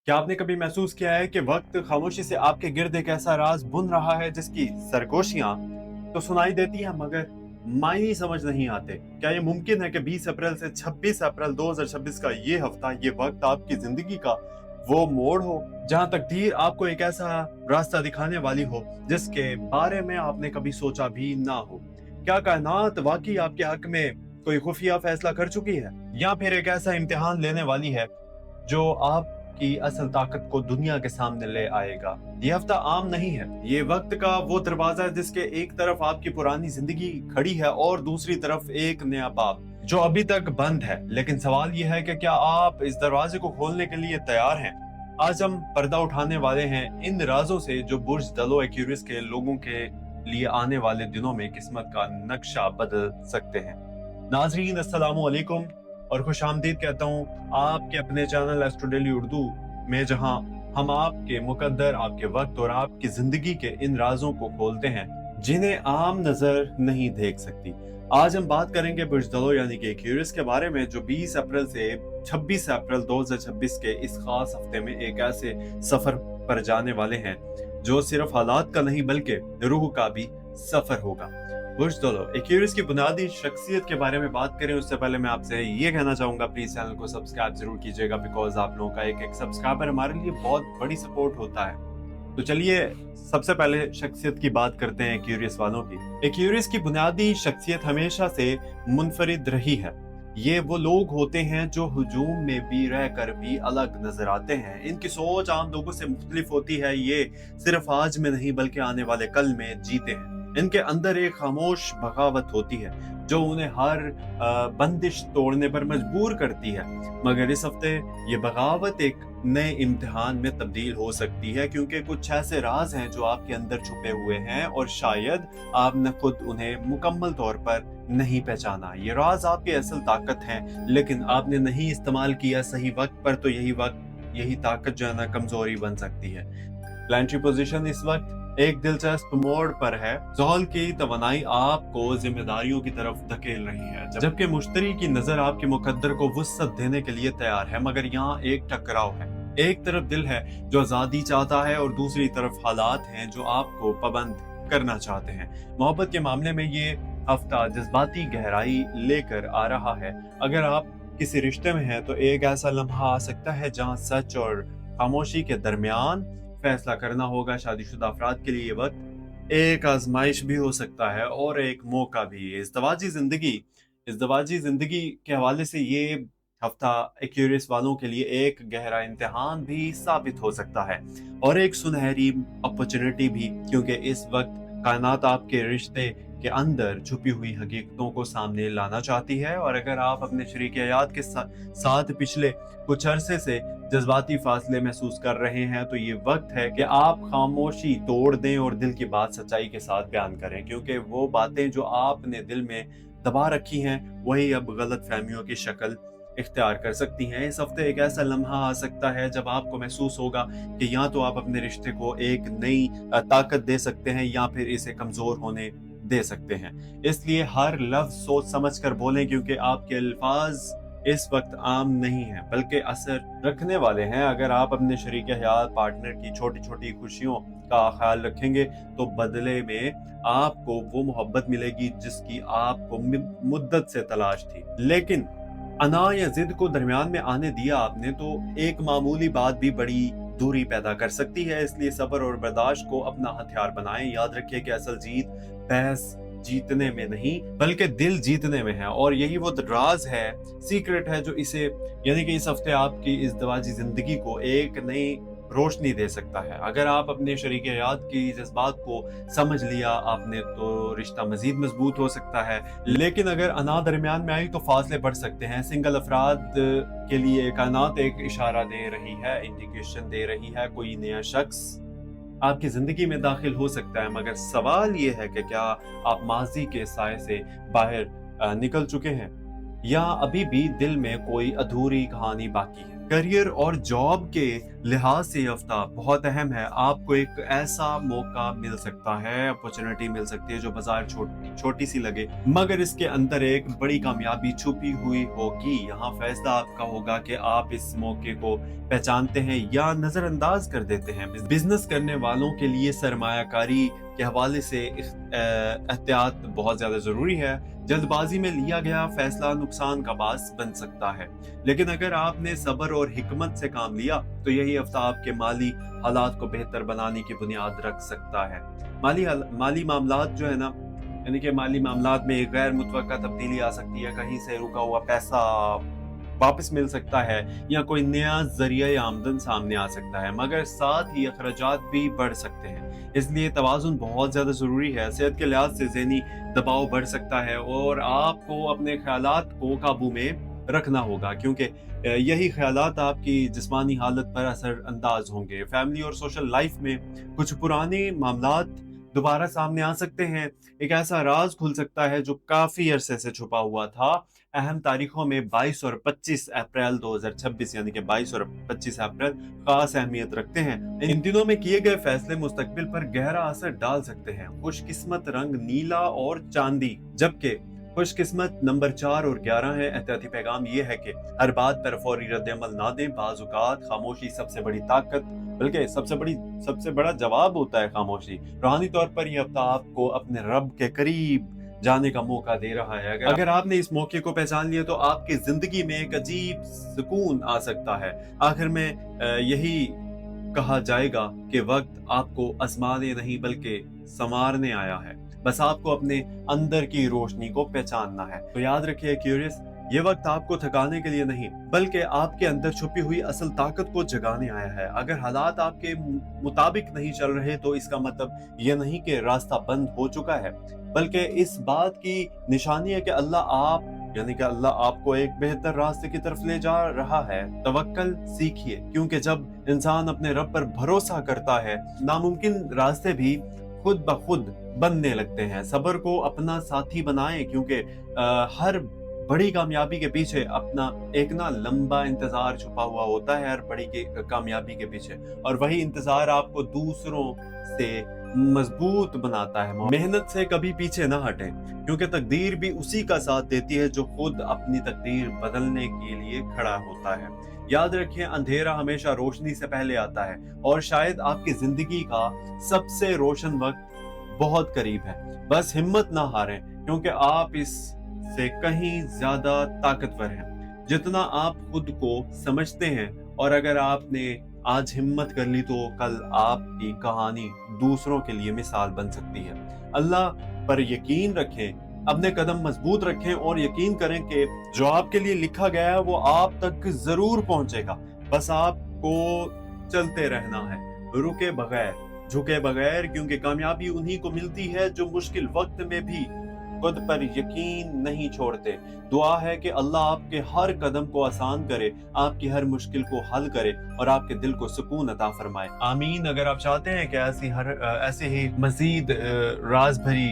क्या आपने कभी महसूस किया है कि वक्त खामोशी से आपके गिर्द एक ऐसा राज बुन रहा है जिसकी सरगोशियां तो सुनाई देती हैं मगर मायने समझ नहीं आते? क्या ये मुमकिन है कि 20 अप्रैल से 26 अप्रैल 2026 का ये हफ्ता, ये वक्त आपकी जिंदगी का वो मोड़ हो जहां तकदीर आपको एक ऐसा रास्ता दिखाने वाली हो जिसके बारे में आपने कभी सोचा भी ना हो? क्या कायनात वाकई आपके हक में कोई खुफिया फैसला कर चुकी है, या फिर एक ऐसा इम्तिहान लेने वाली है जो आपकी असल ताकत को दुनिया के सामने ले आएगा? ये हफ्ता आम नहीं है। ये वक्त का वो दरवाजा है जिसके एक तरफ आपकी पुरानी जिंदगी खड़ी है और दूसरी तरफ एक नया बाब जो अभी तक बंद है। लेकिन सवाल ये है कि क्या आप इस दरवाजे को खोलने के लिए तैयार हैं? आज हम पर्दा उठाने वाले हैं इन राजों से जो बुर्ज दलो एक्यूरियस के लोगों के लिए आने वाले दिनों में किस्मत का नक्शा बदल सकते हैं। नाजरीन, अस्सलामु अलैकुम और खुश आमदीद कहता हूँ आपके अपने चैनल एस्ट्रो डेली उर्दू में, जहां हम आपके मुकद्दर, आपके वक्त और आपकी जिंदगी के इन राजों को खोलते हैं जिन्हें आम नजर नहीं देख सकती। आज हम बात करेंगे बुर्ज दलो यानी कि एक्यूरियस के बारे में, जो 20 अप्रैल से 26 अप्रैल 2026 के इस खास हफ्ते में एक ऐसे सफर पर जाने वाले हैं जो सिर्फ हालात का नहीं बल्कि रूह का भी सफर होगा। बुर्ज दलो एक्यूरियस की बुनियादी शख्सियत के बारे में बात करें उससे पहले मैं आपसे ये कहना चाहूंगा, प्लीज चैनल को सब्सक्राइब जरूर कीजिएगा, बिकॉज आप लोगों का एक सब्सक्राइबर हमारे लिए बहुत बड़ी सपोर्ट होता है। तो चलिए सबसे पहले शख्सियत की बात करते हैं एक्यूरियस वालों की। एक्यूरियस की बुनियादी शख्सियत हमेशा से मुनफरिद रही है। ये वो लोग होते हैं जो हुजूम में भी रहकर भी अलग नजर आते हैं। इनकी सोच आम लोगों से मुख्तलिफ होती है। ये सिर्फ आज में नहीं बल्कि आने वाले कल में जीते हैं। इनके अंदर एक खामोश बगावत होती है जो उन्हें हर बंदिश तोड़ने पर मजबूर करती है। मगर इस हफ्ते ये बगावत एक नए इम्तिहान में तब्दील हो सकती है, क्योंकि कुछ ऐसे राज हैं जो आपके अंदर छुपे हुए हैं और शायद आपने खुद उन्हें मुकम्मल तौर पर नहीं पहचाना। ये राज आपकी असल ताकत हैं, लेकिन आपने नहीं इस्तेमाल किया सही वक्त पर, तो यही ताकत जो है ना कमजोरी बन सकती है। प्लानिटरी पोजीशन इस वक्त एक दिलचस्प मोड़ पर है। ज़ोहल की तवानाई आपको जिम्मेदारियों की तरफ धकेल रही है, जबकि मुश्तरी की नजर आपके मुकद्दर को वुसअत देने के लिए तैयार है। मगर यहाँ एक टकराव है। एक तरफ दिल है जो आजादी चाहता है और दूसरी तरफ हालात हैं जो आपको पाबंद करना चाहते हैं। मोहब्बत के मामले में ये हफ्ता जज्बाती गहराई लेकर आ रहा है। अगर आप किसी रिश्ते में हैं तो एक ऐसा लम्हा आ सकता है जहाँ सच और खामोशी के दरमियान फैसला करना होगा। शादीशुदा अफराद के लिए ये वक्त एक आजमाइश भी हो सकता है और एक मौका भी। इज़दवाजी जिंदगी के हवाले से ये हफ्ता एक्यूरियस वालों के लिए एक गहरा इम्तिहान भी साबित हो सकता है और एक सुनहरी अपॉर्चुनिटी भी, क्योंकि इस वक्त कायनात आपके रिश्ते के अंदर छुपी हुई हकीकतों को सामने लाना चाहती है। और अगर आप अपने शरीक हयात के साथ पिछले कुछ अरसे से जज्बाती फासले महसूस कर रहे हैं, तो ये वक्त है कि आप खामोशी तोड़ दें और दिल की बात सच्चाई के साथ बयान करें, क्योंकि वो बातें जो आपने दिल में दबा रखी हैं वही अब गलत फहमियों की शक्ल इख्तियार कर सकती हैं। इस हफ्ते एक ऐसा लम्हा आ सकता है जब आपको महसूस होगा कि या तो आप अपने रिश्ते को एक नई ताकत दे सकते हैं या फिर इसे कमजोर होने दे सकते हैं। इसलिए हर लफ्ज सोच समझ कर बोलें, क्योंकि आपके अल्फाज इस वक्त आम नहीं है बल्कि असर रखने वाले हैं। अगर आप अपने शरीक हयात पार्टनर की छोटी छोटी खुशियों का ख्याल रखेंगे तो बदले में आपको वो मोहब्बत मिलेगी जिसकी आपको मुद्दत से तलाश थी। लेकिन अना या जिद को दरमियान में आने दिया आपने तो एक मामूली बात भी बड़ी दूरी पैदा कर सकती है। इसलिए सब्र और बर्दाश्त को अपना हथियार बनाएं। याद रखिए कि असल जीत बहस जीतने में नहीं बल्कि दिल जीतने में है, और यही वो राज है, सीक्रेट है जो इसे यानी कि इस हफ्ते आपकी इज़दवाजी जिंदगी को एक नई रोशनी दे सकता है। अगर आप अपने शरीक हयात की जज्बात को समझ लिया आपने तो रिश्ता मजीद मजबूत हो सकता है। लेकिन अगर अना दरमियान में आई तो फासले बढ़ सकते हैं। सिंगल अफराद के लिए कायनात एक इशारा दे रही है, इंडिकेशन दे रही है, कोई नया शख्स आपकी जिंदगी में दाखिल हो सकता है। मगर सवाल ये है कि क्या आप माजी के साए से बाहर निकल चुके हैं या अभी भी दिल में कोई अधूरी कहानी बाकी है। करियर और जॉब के लिहाज से ये हफ्ता बहुत अहम है। आपको एक ऐसा मौका मिल सकता है, अपॉर्चुनिटी मिल सकती है जो बाजार छोटी सी लगे, मगर इसके अंदर एक बड़ी कामयाबी छुपी हुई होगी। यहाँ फैसला आपका होगा कि आप इस मौके को पहचानते हैं या नजरअंदाज कर देते हैं। बिजनेस करने वालों के लिए सरमायाकारी के हवाले से एहतियात बहुत ज्यादा जरूरी है। जल्दबाजी में लिया गया फैसला नुकसान का बास बन सकता है, लेकिन अगर आपने सब्र और हिकमत से काम लिया तो यही हफ्ता आपके माली हालात को बेहतर बनाने की बुनियाद रख सकता है। माली मामलात जो है ना, यानी कि माली मामलात में एक गैर मुतवक्का तब्दीली आ सकती है। कहीं से रुका हुआ पैसा वापस मिल सकता है या कोई नया जरिया आमदन सामने आ सकता है, मगर साथ ही अखराजात भी बढ़ सकते हैं। इसलिए तवाज़ुन बहुत ज़्यादा ज़रूरी है। सेहत के लिहाज से ज़हनी दबाव बढ़ सकता है और आपको अपने ख्यालात को काबू में रखना होगा, क्योंकि यही ख्यालात आपकी जिस्मानी हालत पर असर अंदाज होंगे। फैमिली और सोशल लाइफ में कुछ पुराने मामलात दोबारा सामने आ सकते हैं। एक ऐसा राज खुल सकता है जो काफ़ी अरसे से छुपा हुआ था। अहम तारीखों में 22 और 25 अप्रैल 2026 यानी कि 22 और 25 अप्रैल खास अहमियत रखते हैं। इन दिनों में किए गए फैसले मुस्तकबिल पर गहरा असर डाल सकते हैं। खुशकिस्मत रंग नीला और चांदी, जबकि खुशकिस्मत नंबर 4 और 11 है। एहतियाती पैगाम ये है कि हर बात पर फौरी रद्द-ए-अमल ना दें। बाज़ औक़ात खामोशी सबसे बड़ी ताकत, बल्कि सबसे बड़ा जवाब होता है खामोशी। रूहानी तौर पर यह हफ्ता आपको अपने रब के करीब जाने का मौका दे रहा है। अगर आपने इस मौके को पहचान लिया तो आपकी जिंदगी में एक अजीब सुकून आ सकता है। आखिर में यही कहा जाएगा कि वक्त आपको आजमाने नहीं बल्कि संवारने आया है। बस आपको अपने अंदर की रोशनी को पहचानना है। तो याद रखिए क्यूरियस, ये वक्त आपको थकाने के लिए नहीं बल्कि आपके अंदर छुपी हुई असल ताकत को जगाने आया है। अगर हालात आपके मुताबिक नहीं चल रहे तो इसका मतलब ये नहीं कि रास्ता बंद हो चुका है, बल्कि इस बात की निशानी है कि अल्लाह आपको एक बेहतर रास्ते की तरफ ले जा रहा है। तवक्कल सीखिए, क्योंकि जब इंसान अपने रब पर भरोसा करता है नामुमकिन रास्ते भी खुद ब खुद बनने लगते हैं। सब्र को अपना साथी बनाएं, क्योंकि हर बड़ी कामयाबी के पीछे अपना एक लंबा इंतजार छुपा हुआ होता है, हर बड़ी कामयाबी के पीछे, और वही इंतजार आपको दूसरों से मजबूत बनाता है। मेहनत से कभी पीछे ना हटें, क्योंकि तकदीर भी उसी का साथ देती है जो खुद अपनी तकदीर बदलने के लिए खड़ा होता है। याद रखें, अंधेरा हमेशा रोशनी से पहले आता है, और शायद आपकी जिंदगी का सबसे रोशन वक्त बहुत करीब है। बस हिम्मत ना हारें, क्योंकि आप इससे कहीं ज्यादा ताकतवर हैं जितना आप खुद को समझते हैं। और अगर आपने आज हिम्मत कर ली तो कल आपकी कहानी दूसरों के लिए मिसाल बन सकती है। अल्लाह पर यकीन रखें, अपने कदम मजबूत रखें और यकीन करें कि जो आपके लिए लिखा गया है वो आप तक जरूर पहुंचेगा। बस आपको चलते रहना है, रुके बगैर, झुके बगैर, क्योंकि कामयाबी उन्हीं को मिलती है जो मुश्किल वक्त में भी खुद पर यकीन नहीं छोड़ते। दुआ है कि अल्लाह आपके हर कदम को आसान करे, आपकी हर मुश्किल को हल करे और आपके दिल को सुकून अता फरमाए। आमीन। अगर आप चाहते हैं कि ऐसे ही मजीद राज भरी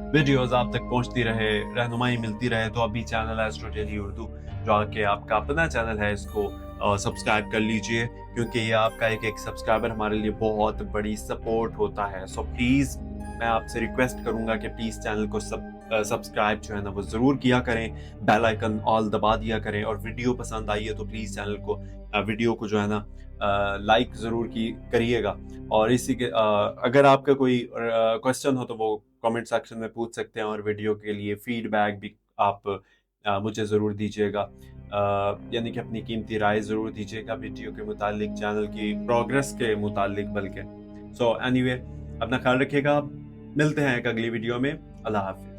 वीडियोस आप तक पहुंचती रहे, रहनुमाई मिलती रहे, तो अभी चैनल एस्ट्रो डेली उर्दू जो आके आपका अपना चैनल है, इसको सब्सक्राइब कर लीजिए, क्योंकि ये आपका एक सब्सक्राइबर हमारे लिए बहुत बड़ी सपोर्ट होता है। सो प्लीज मैं आपसे रिक्वेस्ट करूंगा कि प्लीज चैनल को सब्सक्राइब जो है ना वो जरूर किया करें, बेल आइकन ऑल दबा दिया करें, और वीडियो पसंद आई है तो प्लीज चैनल को वीडियो को जो है ना लाइक जरूर करिएगा। और इसी के अगर आपका कोई क्वेश्चन हो तो वो कमेंट सेक्शन में पूछ सकते हैं, और वीडियो के लिए फीडबैक भी आप मुझे ज़रूर दीजिएगा, यानी कि अपनी कीमती राय ज़रूर दीजिएगा वीडियो के मुतालिक, चैनल की प्रोग्रेस के मुतालिक बल्कि। सो एनीवे, अपना ख्याल रखिएगा। मिलते हैं एक अगली वीडियो में। अल्लाह हाफिज़।